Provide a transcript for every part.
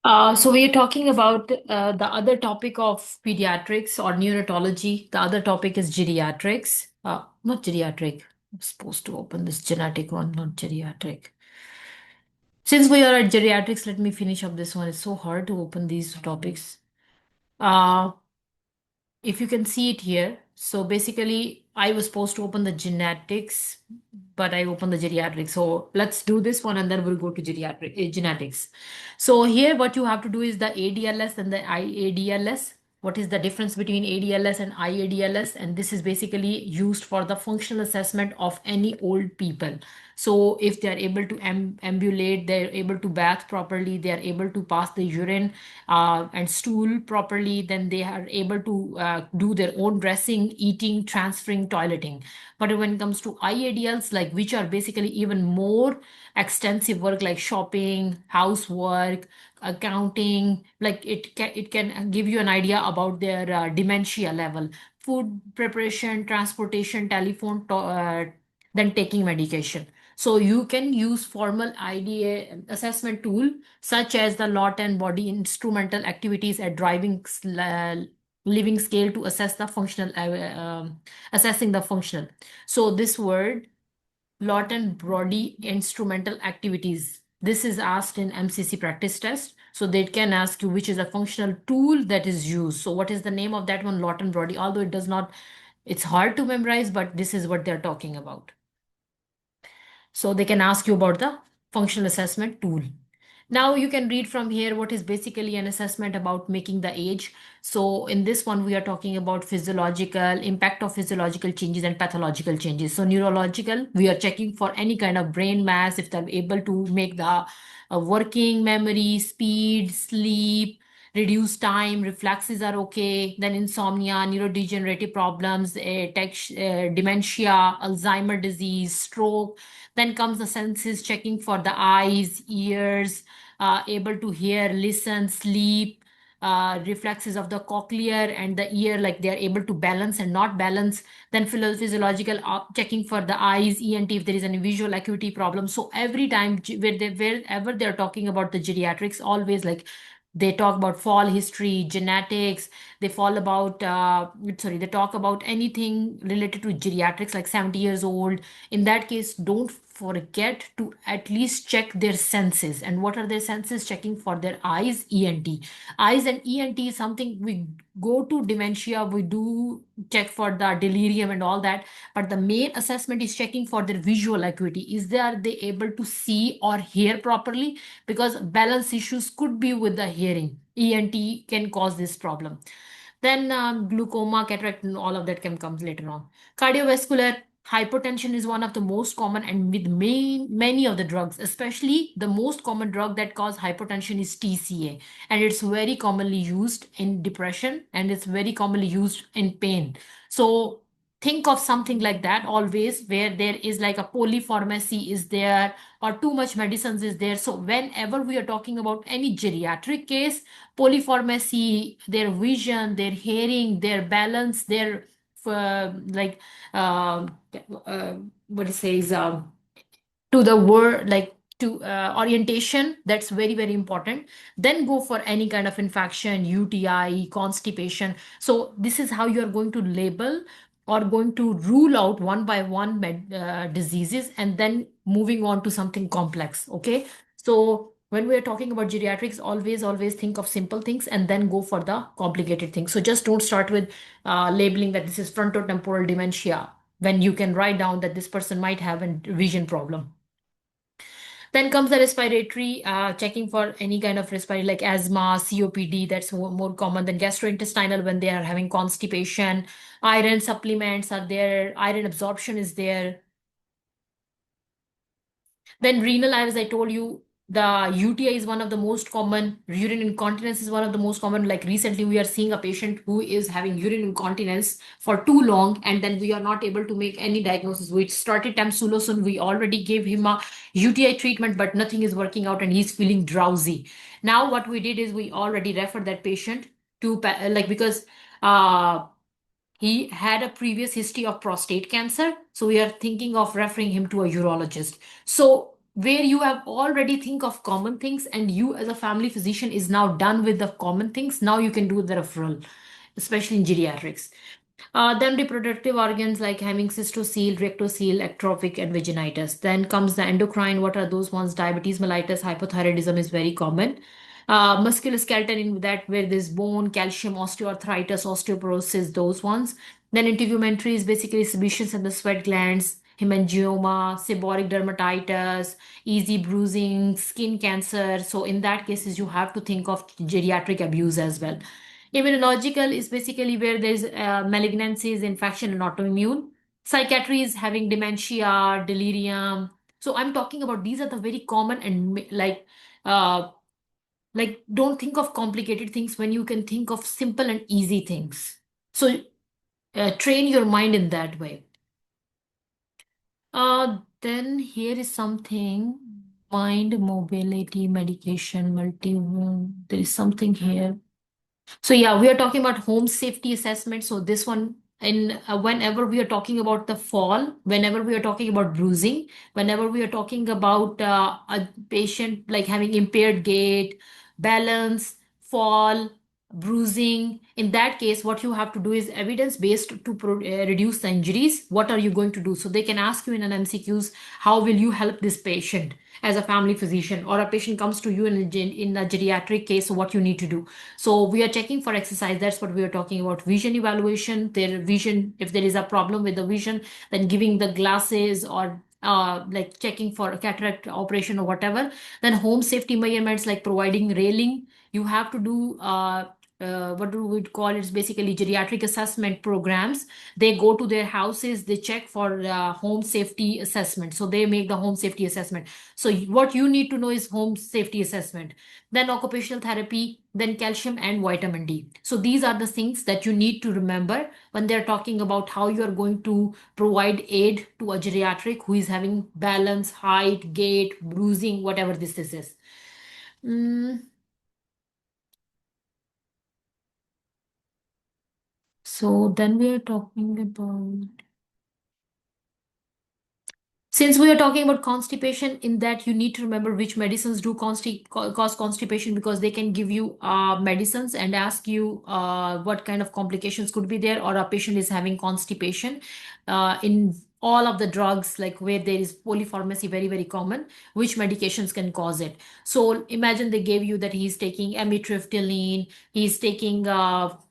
So we are talking about the other topic of pediatrics or neonatology. The other topic is geriatrics. Not geriatric. I'm supposed to open this genetic one, not geriatric. Since we are at geriatrics, let me finish up this one. It's so hard to open these topics. Uh, if you can see it here. So basically, I was supposed to open the genetics, but I opened the geriatrics. So let's do this one and then we'll go to genetics. So here, what you have to do is the ADLS and the IADLS. What is the difference between ADLS and IADLS? And this is basically used for the functional assessment of any old people. So if they are able to ambulate, they're able to bath properly, they are able to pass the urine and stool properly, then they are able to do their own dressing, eating, transferring, toileting. But when it comes to IADLs, like which are basically even more extensive work like shopping, housework, accounting, like it can give you an idea about their dementia level, food preparation, transportation, then taking medication. So you can use formal IDA assessment tool such as the lot and body instrumental activities at living scale to assess the functional assessing the functional. So this word lot and body instrumental activities, this is asked in MCC practice test. So they can ask you which is a functional tool that is used. So what is the name of that one? Lot and body, although it does not, it's hard to memorize, but this is what they're talking about. So they can ask you about the functional assessment tool. Now you can read from here what is basically an assessment about making the age. So in this one, we are talking about physiological impact of physiological changes and pathological changes. So neurological, we are checking for any kind of brain mass, if they're able to make the working memory, speed, sleep, reduce time, reflexes are okay. Then insomnia, neurodegenerative problems, dementia, Alzheimer disease, stroke. Then comes the senses, checking for the eyes, ears, able to hear, listen, sleep, reflexes of the cochlear and the ear, like they are able to balance and not balance. Then physiological, checking for the eyes, ENT, if there is any visual acuity problem. So every time wherever they're talking about the geriatrics, always like they talk about fall history, genetics, they talk about anything related to geriatrics like 70 years old. In that case, don't forget to at least check their senses. And what are their senses? Checking for their eyes, ENT. Eyes and ENT is something we go to dementia, we do check for the delirium and all that. But the main assessment is checking for their visual acuity. Are they able to see or hear properly? Because balance issues could be with the hearing. ENT can cause this problem. Then glaucoma, cataract, and all of that can come later on. Cardiovascular hypertension is one of the most common, and with many of the drugs, especially the most common drug that cause hypertension is TCA, and it's very commonly used in depression and it's very commonly used in pain. So think of something like that always, where there is like a polypharmacy is there or too much medicines is there. So whenever we are talking about any geriatric case, polypharmacy, their vision, their hearing, their balance, their like uh, what it says to the word, like to orientation, that's very very important. Then go for any kind of infection, UTI, constipation. So this is how you are going to label or going to rule out one by one diseases, and then moving on to something complex. Okay, so when we are talking about geriatrics, always think of simple things and then go for the complicated things. So just don't start with labeling that this is frontotemporal dementia when you can write down that this person might have a vision problem. Then comes the respiratory, checking for any kind of respiratory like asthma, COPD, that's more common than gastrointestinal when they are having constipation. Iron supplements are there, iron absorption is there. Then renal, as I told you, the UTI is one of the most common. Urine incontinence is one of the most common. Like recently, we are seeing a patient who is having urine incontinence for too long, and then we are not able to make any diagnosis. We started tamsulosin. We already gave him a UTI treatment, but nothing is working out, and he's feeling drowsy. Now, what we did is we already referred that patient to because he had a previous history of prostate cancer. So we are thinking of referring him to a urologist. So where you have already think of common things and you as a family physician is now done with the common things. Now you can do the referral, especially in geriatrics. Then reproductive organs like having cystocele, rectocele, ectrophic, and vaginitis. Then comes the endocrine. What are those ones? Diabetes mellitus, hypothyroidism is very common. Musculoskeletal in that where there's bone, calcium, osteoarthritis, osteoporosis, those ones. Then integumentary is basically secretions in the sweat glands, hemangioma, seborrheic dermatitis, easy bruising, skin cancer. So in that cases, you have to think of geriatric abuse as well. Immunological is basically where there's malignancies, infection, and autoimmune. Psychiatry is having dementia, delirium. So I'm talking about these are the very common and uh, don't think of complicated things when you can think of simple and easy things. So train your mind in that way. Then here is something mind mobility medication multi. There is something here. So yeah, we are talking about home safety assessment. So this one, in whenever we are talking about the fall, whenever we are talking about bruising, whenever we are talking about a patient like having impaired gait, balance, fall, bruising, in that case, what you have to do is evidence based to reduce the injuries. What are you going to do? So they can ask you in an MCQs, how will you help this patient as a family physician, or a patient comes to you in in a geriatric case, so what you need to do. So we are checking for exercise. That's what we are talking about. Vision evaluation, their vision, if there is a problem with the vision, then giving the glasses or like checking for a cataract operation or whatever. Then home safety measurements like providing railing. You have to do what do we call it? It's basically geriatric assessment programs. They go to their houses, they check for home safety assessment. So they make the home safety assessment. So what you need to know is home safety assessment, then occupational therapy, then calcium and vitamin D. So these are the things that you need to remember when they're talking about how you are going to provide aid to a geriatric who is having balance, height, gait, bruising, whatever this is. Mm, so then we are talking about. Since we are talking about constipation, in that you need to remember which medicines do cause constipation, because they can give you medicines and ask you what kind of complications could be there, or a patient is having constipation. In all of the drugs, like where there is polypharmacy, very, very common, which medications can cause it. So imagine they gave you that he's taking amitriptyline, he's taking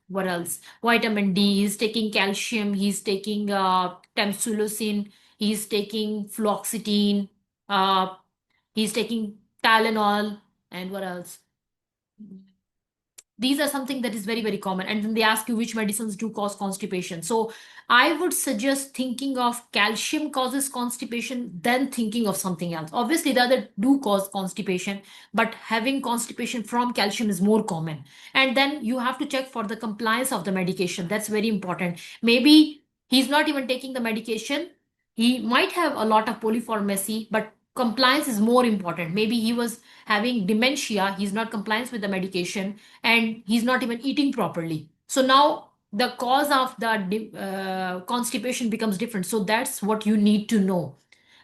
what else? Vitamin D, he's taking calcium, he's taking tamsulosin, he's taking fluoxetine, uh, he's taking Tylenol, and what else? These are something that is very, very common. And then they ask you which medicines do cause constipation. So I would suggest thinking of calcium causes constipation, then thinking of something else. Obviously, the other do cause constipation, but having constipation from calcium is more common. And then you have to check for the compliance of the medication. That's very important. Maybe he's not even taking the medication. He might have a lot of polypharmacy, but compliance is more important. Maybe he was having dementia, he's not compliant with the medication, and he's not even eating properly. So now the cause of the constipation becomes different. So that's what you need to know.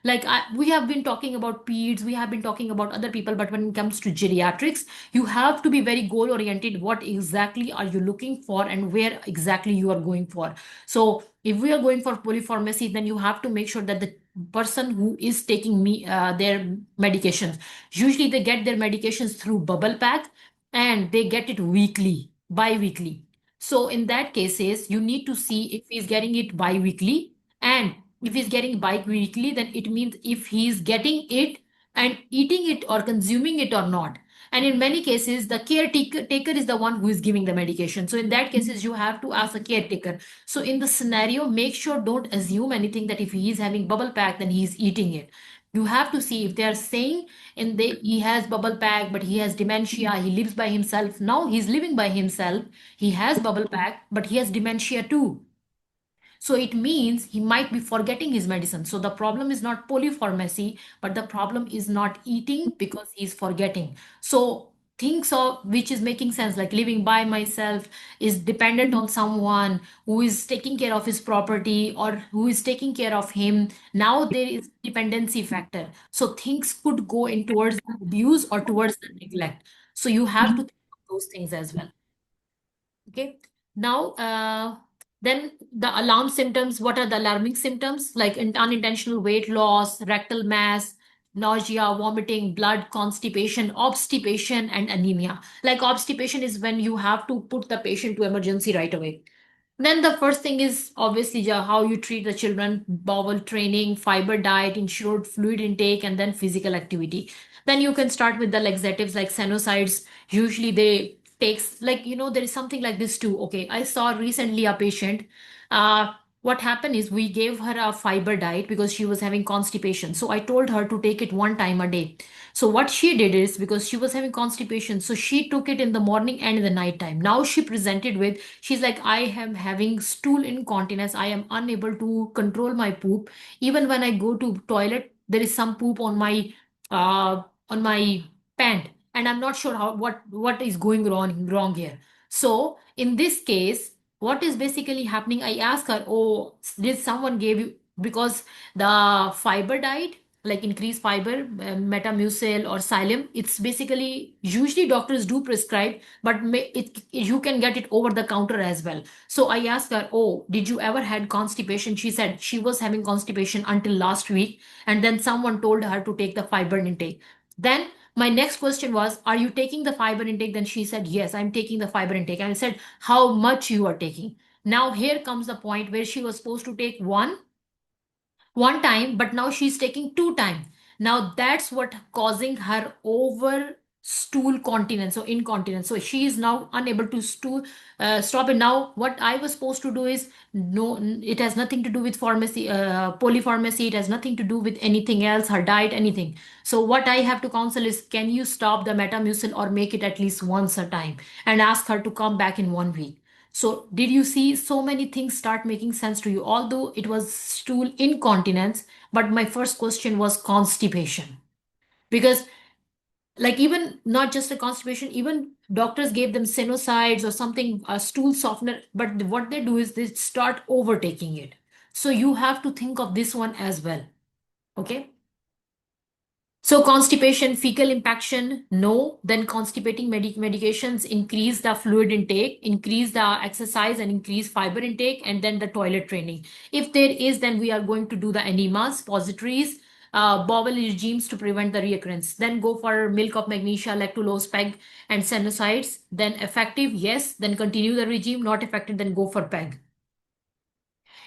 Like we have been talking about peds, we have been talking about other people, but when it comes to geriatrics, you have to be very goal oriented. What exactly are you looking for and where exactly you are going for? So if we are going for polypharmacy, then you have to make sure that the person who is taking their medications, usually they get their medications through bubble pack, and they get it weekly, bi-weekly. So in that cases, you need to see if he's getting it bi-weekly, and if he's getting bi-weekly, then it means if he's getting it and eating it or consuming it or not. And in many cases, the caretaker is the one who is giving the medication. So in that cases, you have to ask the caretaker. So in the scenario, make sure don't assume anything that if he is having bubble pack, then he is eating it. You have to see if they are saying he has bubble pack, but he has dementia, he lives by himself. Now he's living by himself. He has bubble pack, but he has dementia too. So it means he might be forgetting his medicine. So the problem is not polypharmacy, but the problem is not eating because he's forgetting. So things of which is making sense, like living by myself, is dependent on someone who is taking care of his property or who is taking care of him. Now there is dependency factor. So things could go in towards the abuse or towards the neglect. So you have to think of those things as well. Okay. Now, then the alarm symptoms. What are the alarming symptoms? Like unintentional weight loss, rectal mass, nausea, vomiting, blood, constipation, obstipation, and anemia. Like obstipation is when you have to put the patient to emergency right away. Then the first thing is obviously how you treat the children, bowel training, fiber diet, ensured fluid intake, and then physical activity. Then you can start with the laxatives like senosides. Usually they takes, like, there is something like this too. Okay, I saw recently a patient. What happened is we gave her a fiber diet because she was having constipation. So I told her to take it one time a day. So what she did is, because she was having constipation, so she took it in the morning and in the night time. Now she presented with, she's like, I am having stool incontinence. I am unable to control my poop. Even when I go to toilet, there is some poop on my pant, and I'm not sure what is going wrong here. So in this case, what is basically happening? I asked her, oh, did someone give you, because the fiber diet, like increased fiber, metamucil or psyllium, it's basically usually doctors do prescribe, but you can get it over the counter as well. So I asked her, oh, did you ever had constipation? She said she was having constipation until last week, and then someone told her to take the fiber intake. Then my next question was, are you taking the fiber intake? Then she said, yes, I'm taking the fiber intake. And I said, how much you are taking? Now here comes the point where she was supposed to take one time, but now she's taking two times. Now that's what causing her over stool continence or incontinence. So she is now unable to stop it. Now what I was supposed to do is, no, it has nothing to do with pharmacy, polypharmacy. It has nothing to do with anything else, her diet, anything. So what I have to counsel is, can you stop the metamucil or make it at least once a time, and ask her to come back in 1 week. So, did you see so many things start making sense to you? Although it was stool incontinence, but my first question was constipation. Because, like, even not just a constipation, even doctors gave them senosides or something, a stool softener, but what they do is they start overtaking it. So, you have to think of this one as well. Okay. So constipation, fecal impaction, no. Then constipating medications increase the fluid intake, increase the exercise, and increase fiber intake, and then the toilet training. If there is, then we are going to do the enemas, positories, bowel regimes to prevent the reoccurrence. Then go for milk of magnesia, lactulose, PEG, and senosides. Then effective, yes. Then continue the regime. Not effective, then go for PEG.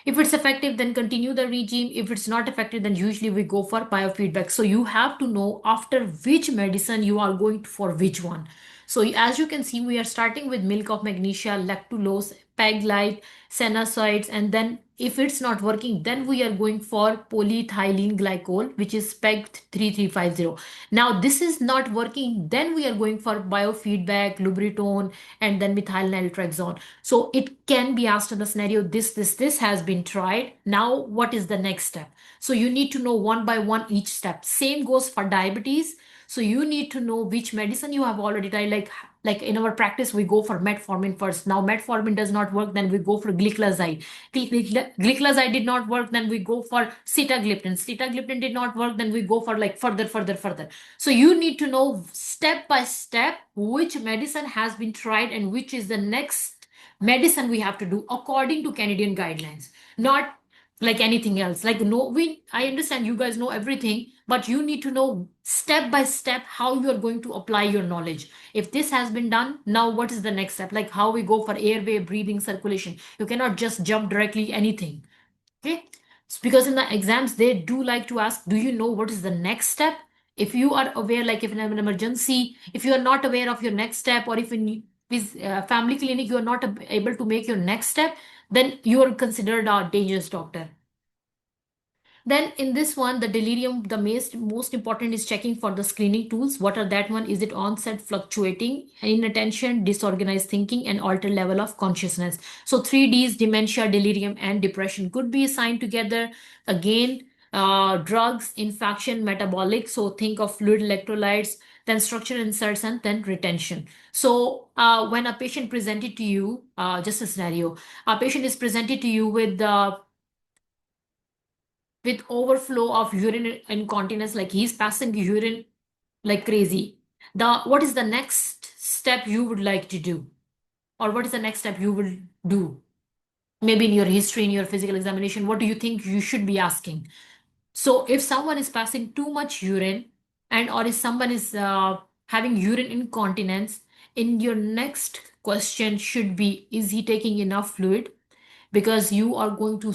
If it's effective, then continue the regime. If it's not effective, then usually we go for biofeedback. So you have to know after which medicine you are going for which one. So as you can see, we are starting with milk of magnesia, lactulose, PEG light, senosides, and then if it's not working, then we are going for polyethylene glycol, which is PEG 3350. Now this is not working, then we are going for biofeedback, lubritone, and then methyl naltrexone. So it can be asked in the scenario, this has been tried. Now what is the next step? So you need to know one by one each step. Same goes for diabetes. So you need to know which medicine you have already tried. Like in our practice, we go for metformin first. Now metformin does not work, then we go for gliclazide. Gliclazide did not work, then we go for sitagliptin. Sitagliptin did not work, then we go for like further. So you need to know step by step which medicine has been tried and which is the next medicine we have to do according to Canadian guidelines, not like anything else. Like, no, I understand you guys know everything, but you need to know step by step how you are going to apply your knowledge. If this has been done, now what is the next step? Like how we go for airway, breathing, circulation. You cannot just jump directly anything. Okay. Because in the exams, they do like to ask, do you know what is the next step? If you are aware, like if in an emergency, if you are not aware of your next step, or if in family clinic, you are not able to make your next step, then you are considered a dangerous doctor. Then in this one, the delirium, the most important is checking for the screening tools. What are that one? Is it onset, fluctuating, inattention, disorganized thinking, and altered level of consciousness? So 3Ds, dementia, delirium, and depression could be assigned together. Again, drugs, infection, metabolic. So think of fluid electrolytes, then structural inserts, and then retention. So when a patient presented to you, just a scenario, a patient is presented to you with overflow of urine incontinence, like he's passing urine like crazy. What is the next step you would like to do? Or what is the next step you will do? Maybe in your history, in your physical examination, what do you think you should be asking? So if someone is passing too much urine, and or if someone is having urine incontinence, in your next question should be, is he taking enough fluid? Because you are going to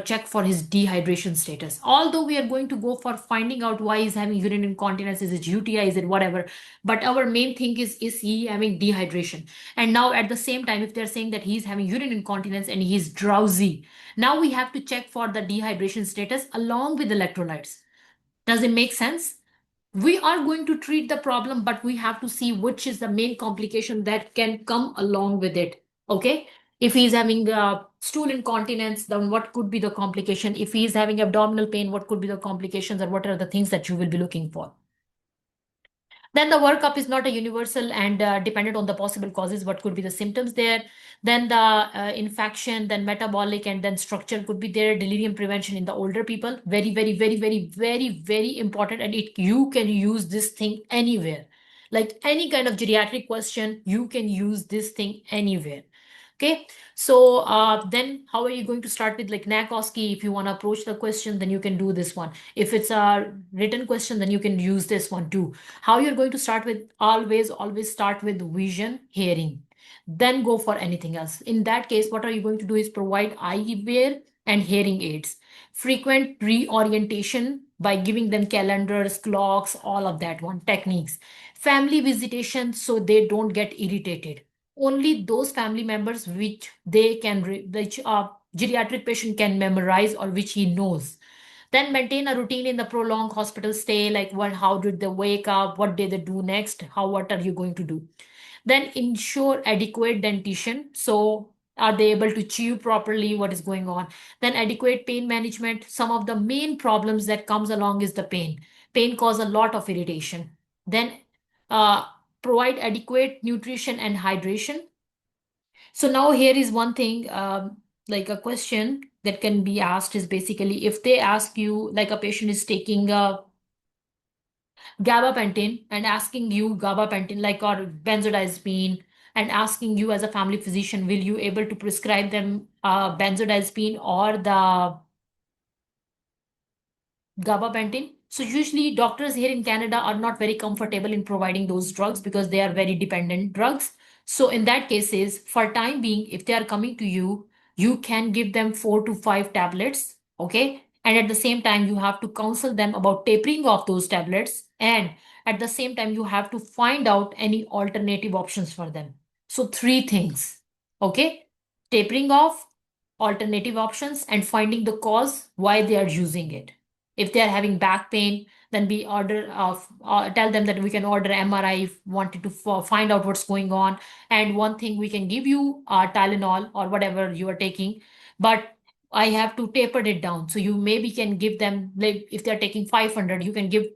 check for his dehydration status. Although we are going to go for finding out why he's having urine incontinence, is it UTI, is it whatever, but our main thing is he having dehydration? And now at the same time, if they're saying that he's having urine incontinence and he's drowsy, now we have to check for the dehydration status along with electrolytes. Does it make sense? We are going to treat the problem, but we have to see which is the main complication that can come along with it. Okay. If he's having stool incontinence, then what could be the complication? If he's having abdominal pain, what could be the complications, and what are the things that you will be looking for? Then the workup is not a universal and dependent on the possible causes, what could be the symptoms there. Then the infection, then metabolic, and then structure could be there. Delirium prevention in the older people, very, very, very, very, very, very important. And you can use this thing anywhere. Like any kind of geriatric question, you can use this thing anywhere. Okay, so then how are you going to start with like Nakoski? If you want to approach the question, then you can do this one. If it's a written question, then you can use this one too. How you're going to start with, always start with vision, hearing, then go for anything else. In that case, what are you going to do is provide eyewear and hearing aids, frequent reorientation by giving them calendars, clocks, all of that one, techniques, family visitation so they don't get irritated. Only those family members which which a geriatric patient can memorize or which he knows. Then maintain a routine in the prolonged hospital stay, like how did they wake up, what did they do next, what are you going to do? Then ensure adequate dentition. So are they able to chew properly? What is going on? Then adequate pain management. Some of the main problems that comes along is the pain. Pain cause a lot of irritation. Then uh, provide adequate nutrition and hydration. So now here is one thing, like a question that can be asked is basically, if they ask you, like a patient is taking gabapentin and asking you gabapentin, like, or benzodiazepine, and asking you as a family physician, will you able to prescribe them benzodiazepine or the gabapentin? So usually doctors here in Canada are not very comfortable in providing those drugs because they are very dependent drugs. So in that cases, for time being, if they are coming to you, you can give them 4 to 5 tablets, okay? And at the same time, you have to counsel them about tapering off those tablets. And at the same time, you have to find out any alternative options for them. So three things, okay? Tapering off, alternative options, and finding the cause why they are using it. If they are having back pain, then we order tell them that we can order MRI if wanted to find out what's going on. And one thing, we can give you Tylenol or whatever you are taking, but I have to taper it down. So you maybe can give them, like if they're taking 500, you can give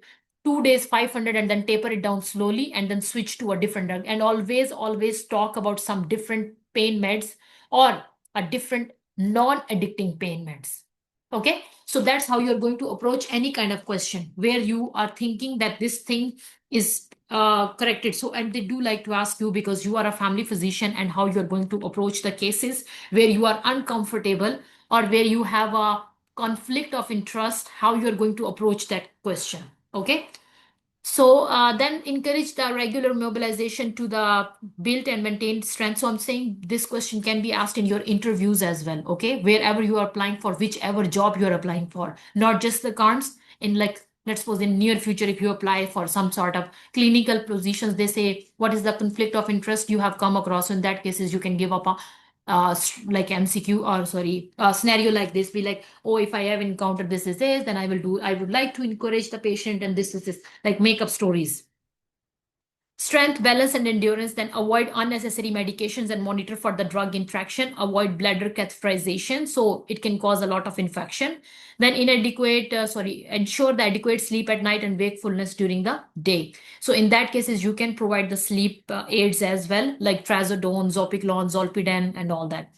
2 days 500 and then taper it down slowly and then switch to a different drug. And always talk about some different pain meds or a different non-addicting pain meds. Okay, so that's how you're going to approach any kind of question where you are thinking that this thing is corrected. So, and they do like to ask you, because you are a family physician, and how you're going to approach the cases where you are uncomfortable or where you have a conflict of interest, how you're going to approach that question. Okay. So then encourage the regular mobilization to the build and maintain strength. So I'm saying this question can be asked in your interviews as well. Okay, wherever you are applying for, whichever job you're applying for, not just the cons. In, like, let's suppose in near future, if you apply for some sort of clinical positions, they say what is the conflict of interest you have come across. So in that cases, you can give up a like MCQ, or sorry, scenario like this, be like, oh, if I have encountered this is this, then I would like to encourage the patient, and this is this, like make up stories. Strength, balance, and endurance. Then avoid unnecessary medications and monitor for the drug interaction. Avoid bladder catheterization, so it can cause a lot of infection. Then ensure the adequate sleep at night and wakefulness during the day. So in that cases, you can provide the sleep aids as well, like trazodone, zopiclone, zolpidem, and all that.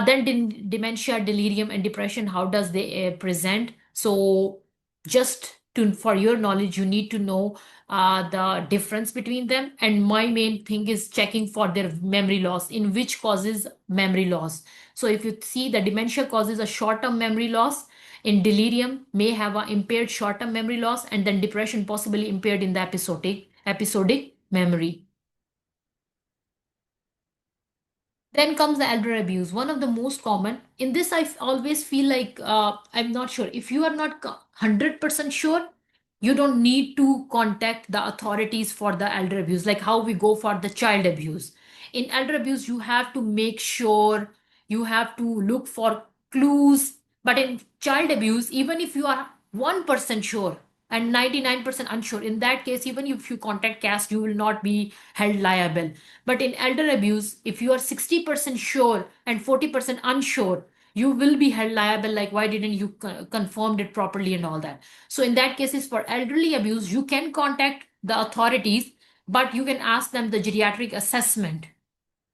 Then dementia, delirium, and depression. How does they present? So, just for your knowledge, you need to know the difference between them. And my main thing is checking for their memory loss, in which causes memory loss. So, if you see the dementia causes a short-term memory loss, in delirium may have an impaired short-term memory loss, and then depression possibly impaired in the episodic memory. Then comes the elder abuse, one of the most common. In this, always feel like I'm not sure. If you are not 100% sure, you don't need to contact the authorities for the elder abuse, like how we go for the child abuse. In elder abuse, you have to make sure, you have to look for clues. But in child abuse, even if you are 1% sure and 99% unsure, in that case, even if you contact caste, you will not be held liable. But in elder abuse, if you are 60% sure and 40% unsure, you will be held liable. Like, why didn't you confirmed it properly and all that? So, in that cases, for elderly abuse, you can contact the authorities, but you can ask them the geriatric assessment.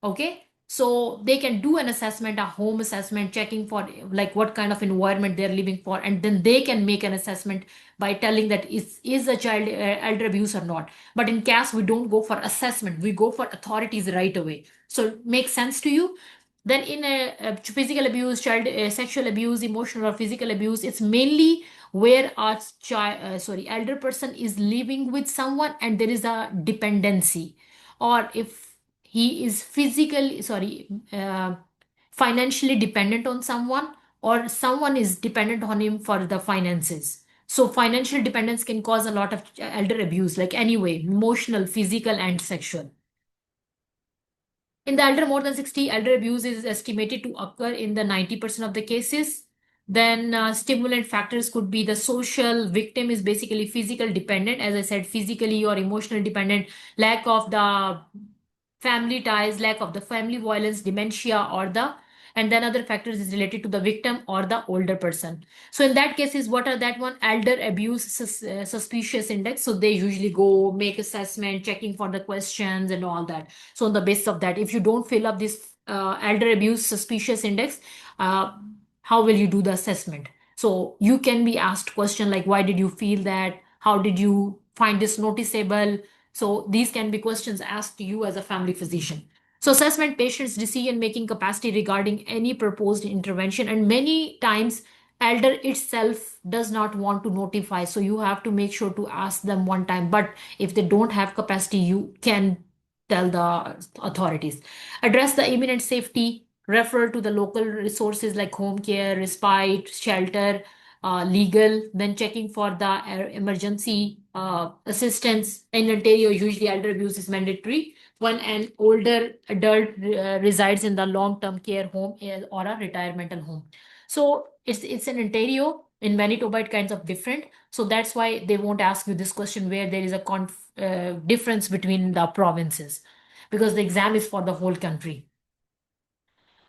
Okay, so they can do an assessment, a home assessment, checking for like what kind of environment they're living for, and then they can make an assessment by telling that is a child elder abuse or not. But in CAS, we don't go for assessment, we go for authorities right away. So makes sense to you? Then in a physical abuse, child sexual abuse, emotional or physical abuse, it's mainly where a elder person is living with someone and there is a dependency, or if he is financially dependent on someone, or someone is dependent on him for the finances. So financial dependence can cause a lot of elder abuse, like anyway, emotional, physical, and sexual. In the elder more than 60, elder abuse is estimated to occur in the 90% of the cases. Then stimulant factors could be the social. Victim is basically physical dependent, as I said, physically or emotional dependent, lack of the family ties, lack of the family violence, dementia, or the, and then other factors is related to the victim or the older person. So in that case, is what are that one? Elder abuse suspicious index. So they usually go make assessment, checking for the questions and all that. So on the basis of that, if you don't fill up this elder abuse suspicious index, uh, how will you do the assessment? So you can be asked question like, why did you feel that? How did you find this noticeable? So these can be questions asked to you as a family physician. So assessment patient's decision making capacity regarding any proposed intervention, and many times elder itself does not want to notify. So you have to make sure to ask them one time. But if they don't have capacity, you can tell the authorities. Address the imminent safety, refer to the local resources like home care, respite, shelter, legal, then checking for the emergency assistance. In Ontario, usually elder abuse is mandatory when an older adult resides in the long-term care home or a retirement home. So it's in Ontario. In Manitoba, it kinds of different. So that's why they won't ask you this question where there is a difference between the provinces, because the exam is for the whole country.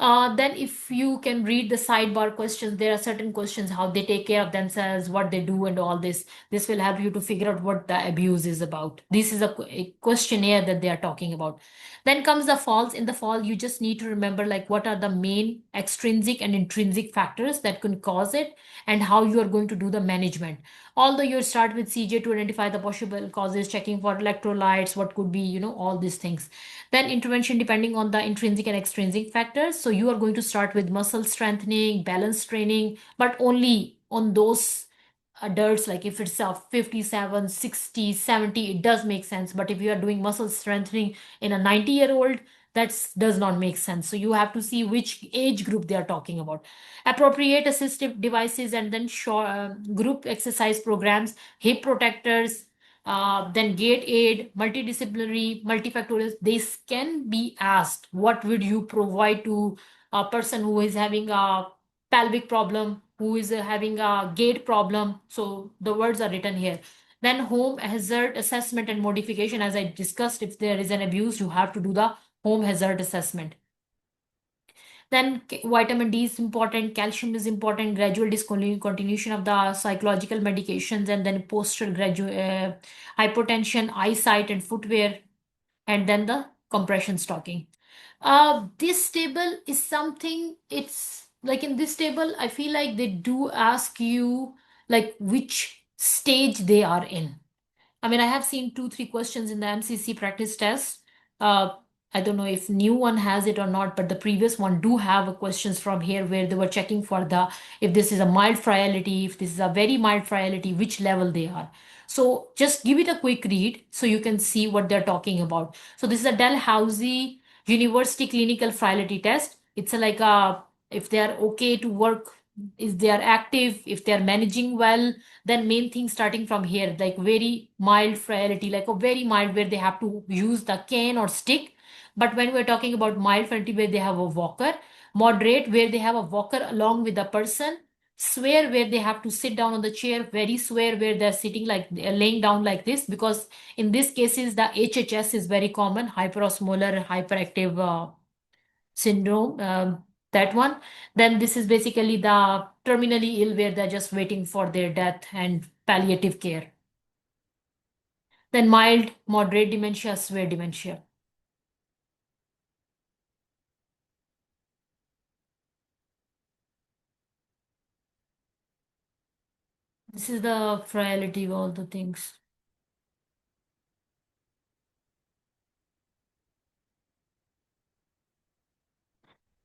Then if you can read the sidebar questions, there are certain questions, how they take care of themselves, what they do, and all this. This will help you to figure out what the abuse is about. This is a questionnaire that they are talking about. Then comes the falls. In the fall, you just need to remember like what are the main extrinsic and intrinsic factors that can cause it, and how you are going to do the management. Although you start with CJ to identify the possible causes, checking for electrolytes, what could be, all these things. Then intervention depending on the intrinsic and extrinsic factors. So you are going to start with muscle strengthening, balance training, but only on those adults, like if it's a 57, 60, 70, it does make sense. But if you are doing muscle strengthening in a 90-year-old, that does not make sense. So you have to see which age group they are talking about. Appropriate assistive devices, and then group exercise programs, hip protectors, then gait aid, multidisciplinary, multifactorial. This can be asked, what would you provide to a person who is having a pelvic problem, who is having a gait problem? So the words are written here. Then home hazard assessment and modification, as I discussed, if there is an abuse, you have to do the home hazard assessment. Then vitamin D is important, calcium is important, gradual discontinuation of the psychological medications, and then posterior gradual hypotension, eyesight, and footwear, and then the compression stocking. This table is something, it's like in this table, I feel like they do ask you like which stage they are in. I mean, I have seen two, three questions in the MCC practice test. Uh, I don't know if new one has it or not, but the previous one do have a questions from here where they were checking for the if this is a mild frailty, if this is a very mild frailty, which level they are. So just give it a quick read so you can see what they're talking about. So this is a Dalhousie University Clinical Frailty Test. It's a, like a if they are okay to work, if they are active, if they are managing well, then main thing starting from here, like very mild frailty, like a very mild where they have to use the cane or stick. But when we're talking about mild frailty where they have a walker, moderate where they have a walker along with the person, swear where they have to sit down on the chair, very swear where they're sitting like they're laying down like this, because in these cases the HHS is very common, hyperosmolar hyperactive syndrome, that one. Then this is basically the terminally ill where they're just waiting for their death and palliative care. Then mild, moderate dementia, severe dementia. This is the frailty of all the things.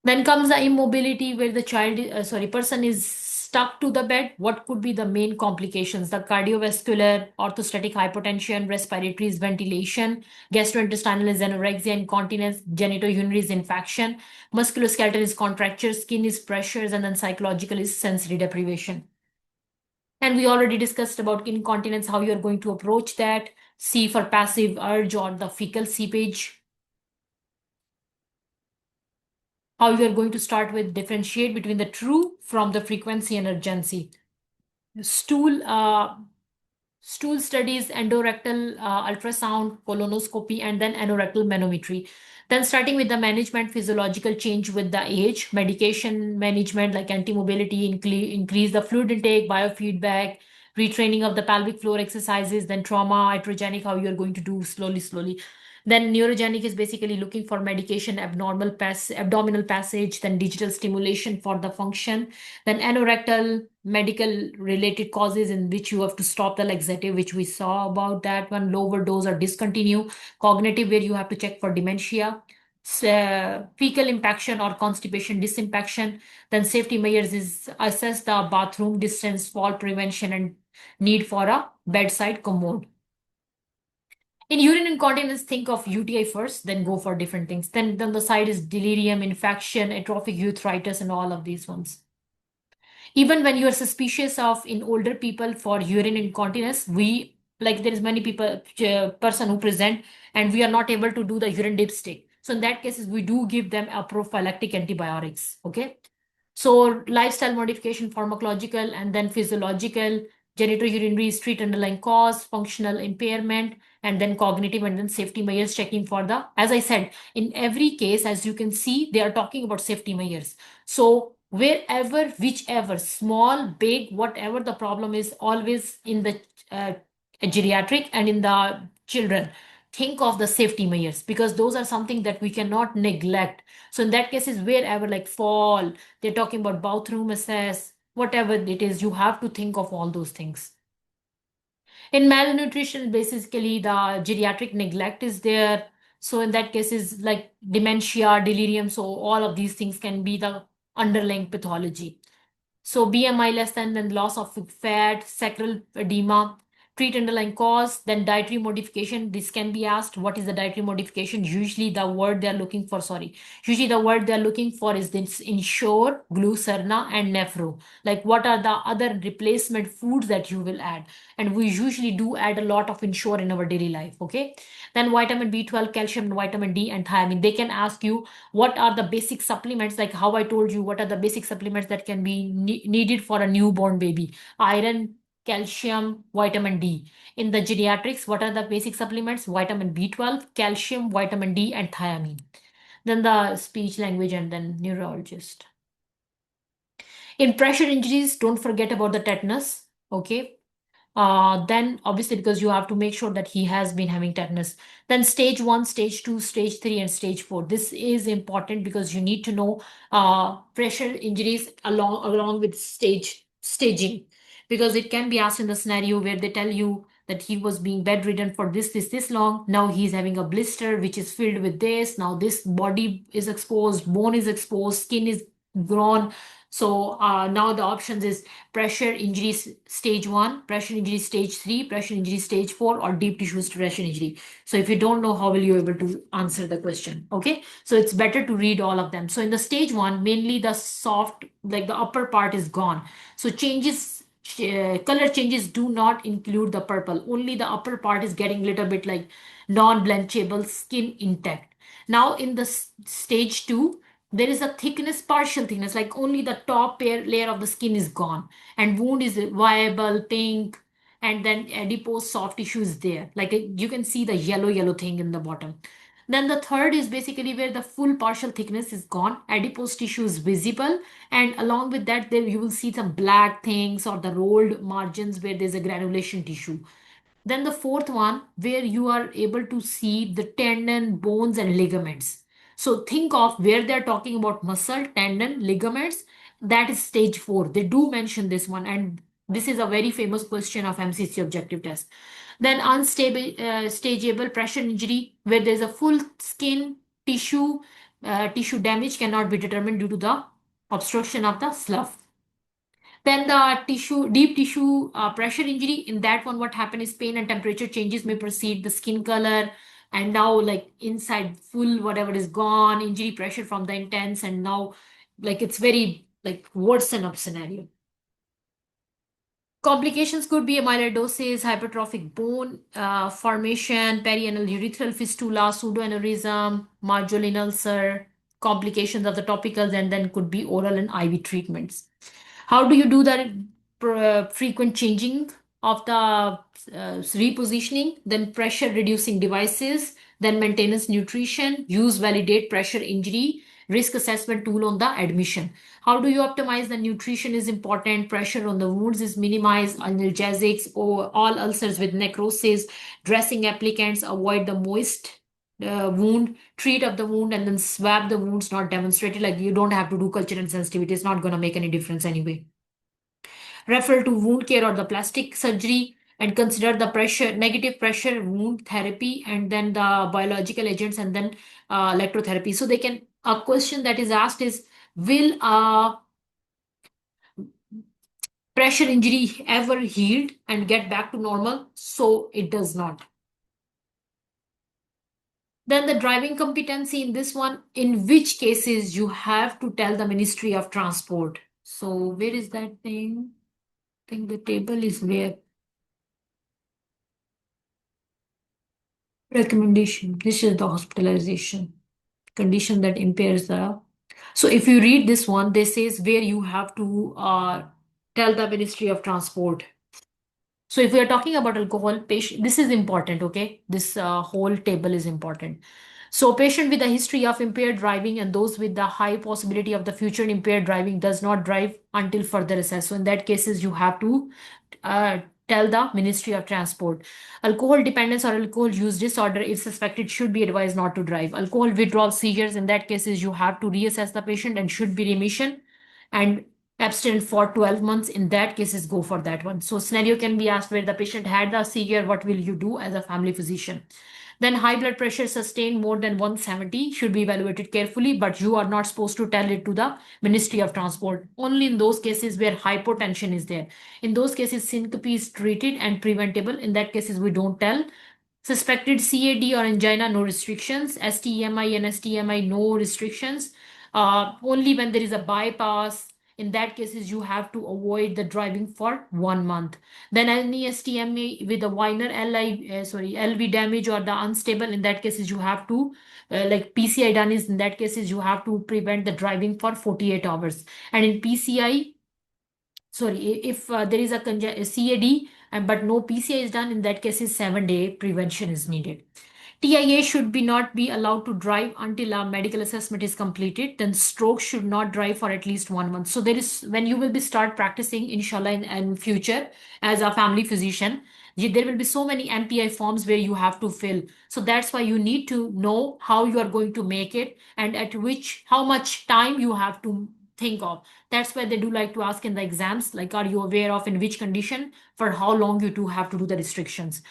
Then comes the immobility where the person is stuck to the bed. What could be the main complications? The cardiovascular, orthostatic hypotension, respiratory is ventilation, gastrointestinal is anorexia, incontinence, genitourinary is infection, musculoskeletal is contracture, skin is pressures, and then psychological is sensory deprivation. And we already discussed about incontinence, how you're going to approach that. C for passive urge or the fecal seepage. How you're going to start with differentiate between the true from the frequency and urgency. Stool stool studies, endorectal ultrasound, colonoscopy, and then anorectal manometry. Then starting with the management, physiological change with the age, medication management like anti-mobility, increase the fluid intake, biofeedback, retraining of the pelvic floor exercises, then trauma, iatrogenic, how you're going to do slowly, slowly. Then neurogenic is basically looking for medication, abdominal passage, then digital stimulation for the function, then anorectal medical related causes in which you have to stop the laxative, which we saw about that one, lower dose or discontinue, cognitive where you have to check for dementia, fecal impaction or constipation disimpaction. Then safety measures is assess the bathroom distance, fall prevention, and need for a bedside commode. In urine incontinence, think of UTI first, then go for different things. Then the side is delirium, infection, atrophic urethritis, and all of these ones. Even when you are suspicious of in older people for urine incontinence, we like there is many people person who present and we are not able to do the urine dipstick. So in that cases, we do give them a prophylactic antibiotics. Okay. So lifestyle modification, pharmacological, and then physiological, genitourinary is treat underlying cause, functional impairment, and then cognitive, and then safety measures checking for the, as I said, in every case, as you can see, they are talking about safety measures. So wherever, whichever, small, big, whatever the problem is, always in the geriatric and in the children, think of the safety measures because those are something that we cannot neglect. So in that case is wherever like fall, they're talking about bathroom access, whatever it is, you have to think of all those things. In malnutrition, basically the geriatric neglect is there. So in that case is like dementia, delirium. So all of these things can be the underlying pathology. So BMI less than, then loss of fat, sacral edema, treat underlying cause, then dietary modification. This can be asked, what is the dietary modification? Usually the word they're looking for, usually the word they're looking for is this ensure, glucerna, and nephro. Like what are the other replacement foods that you will add? And we usually do add a lot of ensure in our daily life, okay? Then vitamin B12, calcium, vitamin D, and thiamine. They can ask you what are the basic supplements, like how I told you, what are the basic supplements that can be needed for a newborn baby? Iron, calcium, vitamin D. In the geriatrics, what are the basic supplements? Vitamin B12, calcium, vitamin D, and thiamine. Then the speech language and then neurologist. In pressure injuries, don't forget about the tetanus. Okay. Then obviously because you have to make sure that he has been having tetanus. Then stage one, stage two, stage three, and stage four. This is important because you need to know pressure injuries along with staging, because it can be asked in the scenario where they tell you that he was being bedridden for this long. Now he's having a blister which is filled with this. Now this body is exposed, bone is exposed, skin is grown. So now the options is pressure injury stage 1, pressure injury stage 3, pressure injury stage 4, or deep tissue pressure injury. So if you don't know, how will you able to answer the question? Okay, so it's better to read all of them. So in the stage 1, mainly the soft, like the upper part is gone. So color changes do not include the purple. Only the upper part is getting little bit like non-blanchable skin intact. Now in the stage 2, there is a thickness, partial thickness, like only the top layer of the skin is gone, and wound is viable, pink, and then adipose soft tissue is there. Like you can see the yellow thing in the bottom. Then the third is basically where the full partial thickness is gone, adipose tissue is visible, and along with that, there you will see some black things or the rolled margins where there's a granulation tissue. Then the fourth one, where you are able to see the tendon, bones, and ligaments. So think of where they're talking about muscle, tendon, ligaments. That is stage 4. They do mention this one, and this is a very famous question of MCC objective test. Then unstable, stageable pressure injury, where there's a full skin tissue, tissue damage cannot be determined due to the obstruction of the slough. Then the deep tissue pressure injury, in that one, what happened is pain and temperature changes may precede the skin color. And now, like inside full, whatever is gone, injury pressure from the intense, and now, like it's very like worsen up scenario. Complications could be amyloidosis, hypertrophic bone formation, perianal urethral fistula, pseudoaneurysm, marjolin ulcer, complications of the topicals, and then could be oral and IV treatments. How do you do that frequent changing of the repositioning? Then pressure reducing devices, then maintenance nutrition, use validate pressure injury, risk assessment tool on the admission. How do you optimize the nutrition is important, pressure on the wounds is minimized, analgesics or all ulcers with necrosis, dressing applicants, avoid the moist wound, treat of the wound, and then swab the wounds not demonstrated. Like you don't have to do culture and sensitivity, it's not going to make any difference anyway. Refer to wound care or the plastic surgery, and consider the pressure, negative pressure wound therapy, and then the biological agents, and then electrotherapy. So they can, a question that is asked is, will pressure injury ever healed and get back to normal? So it does not. Then the driving competency in this one, in which cases you have to tell the Ministry of Transport. So where is that thing? I think the table is where. Recommendation. This is the hospitalization condition that impairs the. So if you read this one, this says where you have to tell the Ministry of Transport. So if we are talking about alcohol, patient, this is important, okay? This whole table is important. So patient with a history of impaired driving and those with the high possibility of the future impaired driving does not drive until further assessed. So in that cases, you have to uh, tell the Ministry of Transport. Alcohol dependence or alcohol use disorder, if suspected, should be advised not to drive. Alcohol withdrawal seizures, in that cases, you have to reassess the patient and should be remission. And abstinent for 12 months, in that cases go for that one. So scenario can be asked where the patient had the seizure, what will you do as a family physician? Then high blood pressure sustained more than 170 should be evaluated carefully, but you are not supposed to tell it to the Ministry of Transport. Only in those cases where hypotension is there. In those cases, syncope is treated and preventable. In that cases, we don't tell. Suspected CAD or angina, no restrictions. STEMI and STMI, no restrictions. Only when there is a bypass, in that cases, you have to avoid the driving for 1 month. Then any STMA with a minor LV damage or the unstable, in that cases, you have to, like PCI done is, in that cases, you have to prevent the driving for 48 hours. And in PCI, sorry, if there is a CAD and but no PCI is done, in that case, is 7-day prevention is needed. TIA should be not be allowed to drive until a medical assessment is completed. Then stroke should not drive for at least 1 month. So there is when you will be start practicing, inshallah, in future as a family physician, there will be so many MPI forms where you have to fill. So that's why you need to know how you are going to make it and at which how much time you have to think of. That's why they do like to ask in the exams, like, are you aware of in which condition for how long you do have to do the restrictions.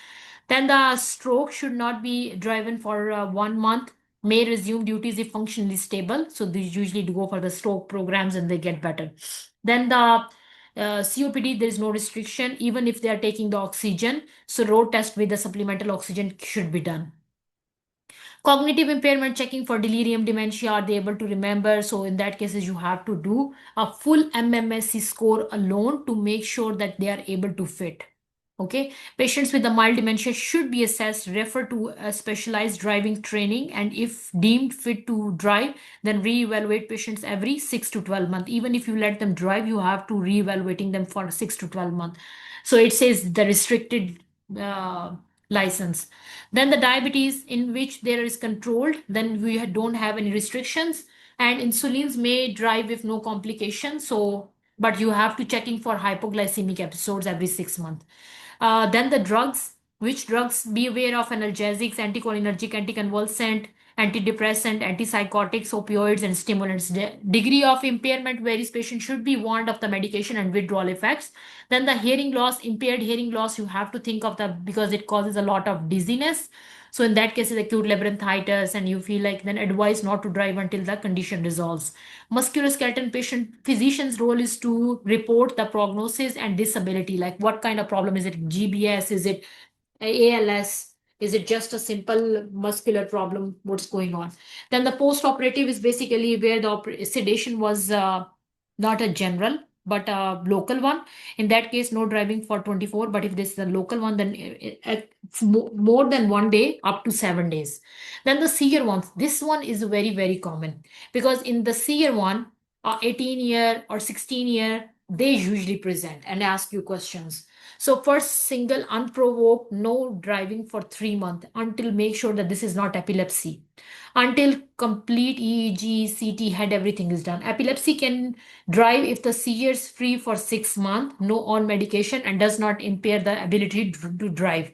Then the stroke should not be driven for 1 month. May resume duties if functionally stable. So they usually do go for the stroke programs and they get better. Then the COPD, there is no restriction even if they are taking the oxygen. So road test with the supplemental oxygen should be done. Cognitive impairment checking for delirium dementia, are they able to remember? So in that cases, you have to do a full MMSC score alone to make sure that they are able to fit. Okay, patients with the mild dementia should be assessed, refer to a specialized driving training, and if deemed fit to drive, then re-evaluate patients every 6 to 12 months. Even if you let them drive, you have to re-evaluating them for 6 to 12 months. So it says the restricted license. Then the diabetes in which there is controlled, then we don't have any restrictions, and insulins may drive if no complications. So, but you have to checking for hypoglycemic episodes every 6 months. Then the drugs, which drugs be aware of analgesics, anticholinergic, anticonvulsant, antidepressant, antipsychotics, opioids, and stimulants. Degree of impairment varies. Patient should be warned of the medication and withdrawal effects. Then the hearing loss, impaired hearing loss, you have to think of the because it causes a lot of dizziness. So in that case, it's acute labyrinthitis, and you feel like then advise not to drive until the condition resolves. Musculoskeletal patient physician's role is to report the prognosis and disability, like what kind of problem is it? GBS? Is it ALS? Is it just a simple muscular problem? What's going on? Then the post-operative is basically where the sedation was not a general but a local one. In that case, no driving for 24. But if this is a local one, then it's more than 1 day, up to 7 days. Then the seer ones. This one is very very common because in the seer one, 18-year or 16-year, they usually present and ask you questions. So first single unprovoked, no driving for 3 months until make sure that this is not epilepsy. Until complete EEG, CT, head, everything is done. Epilepsy can drive if the seizure is free for 6 months, no on medication, and does not impair the ability to drive.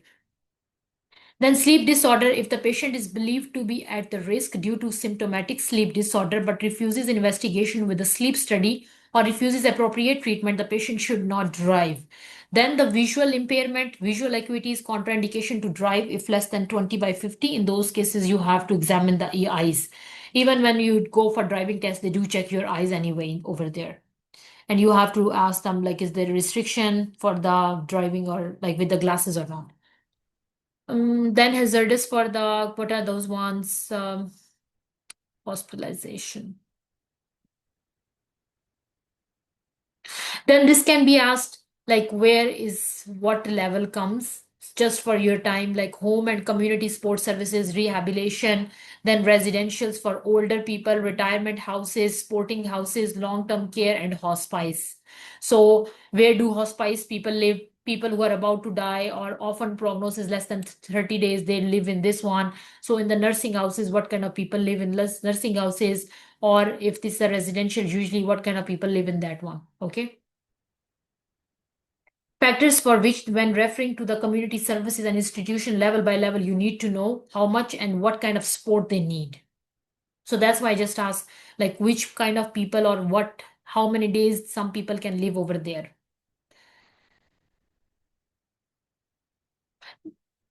Then sleep disorder, if the patient is believed to be at the risk due to symptomatic sleep disorder but refuses investigation with a sleep study or refuses appropriate treatment, the patient should not drive. Then the visual impairment, visual acuity is contraindication to drive if less than 20 by 50. In those cases, you have to examine the eyes. Even when you go for driving test, they do check your eyes anyway over there. And you have to ask them like, is there a restriction for the driving or like with the glasses or not? Then hazardous for the, what are those ones? Hospitalization. Then this can be asked like where is what level comes just for your time, like home and community sports services, rehabilitation, then residentials for older people, retirement houses, sporting houses, long-term care, and hospice. So where do hospice people live? People who are about to die or often prognosis less than 30 days, they live in this one. So in the nursing houses, what kind of people live in less nursing houses? Or if this is a residential, usually what kind of people live in that one? Okay. Factors for which, when referring to the community services and institution level by level, you need to know how much and what kind of support they need. So that's why I just asked, like, which kind of people or what, how many days some people can live over there.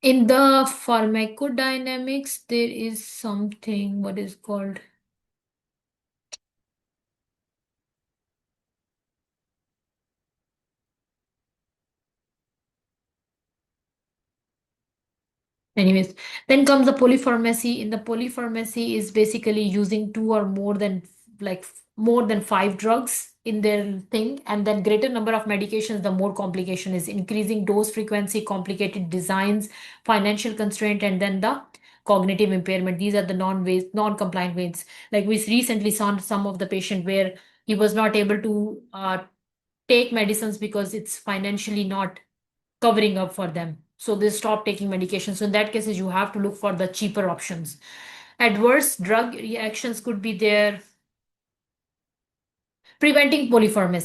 In the pharmacodynamics, there is something what is called. Anyways, then comes the polypharmacy. In the polypharmacy is basically using two or more than like more than 5 drugs in their thing, and then greater number of medications, the more complication is increasing dose frequency, complicated designs, financial constraint, and then the cognitive impairment. These are the non-ways, non-compliant ways. Like we recently saw some of the patient where he was not able to take medicines because it's financially not covering up for them. So they stop taking medication. So in that cases, you have to look for the cheaper options. Adverse drug reactions could be there. Preventing polypharmacy.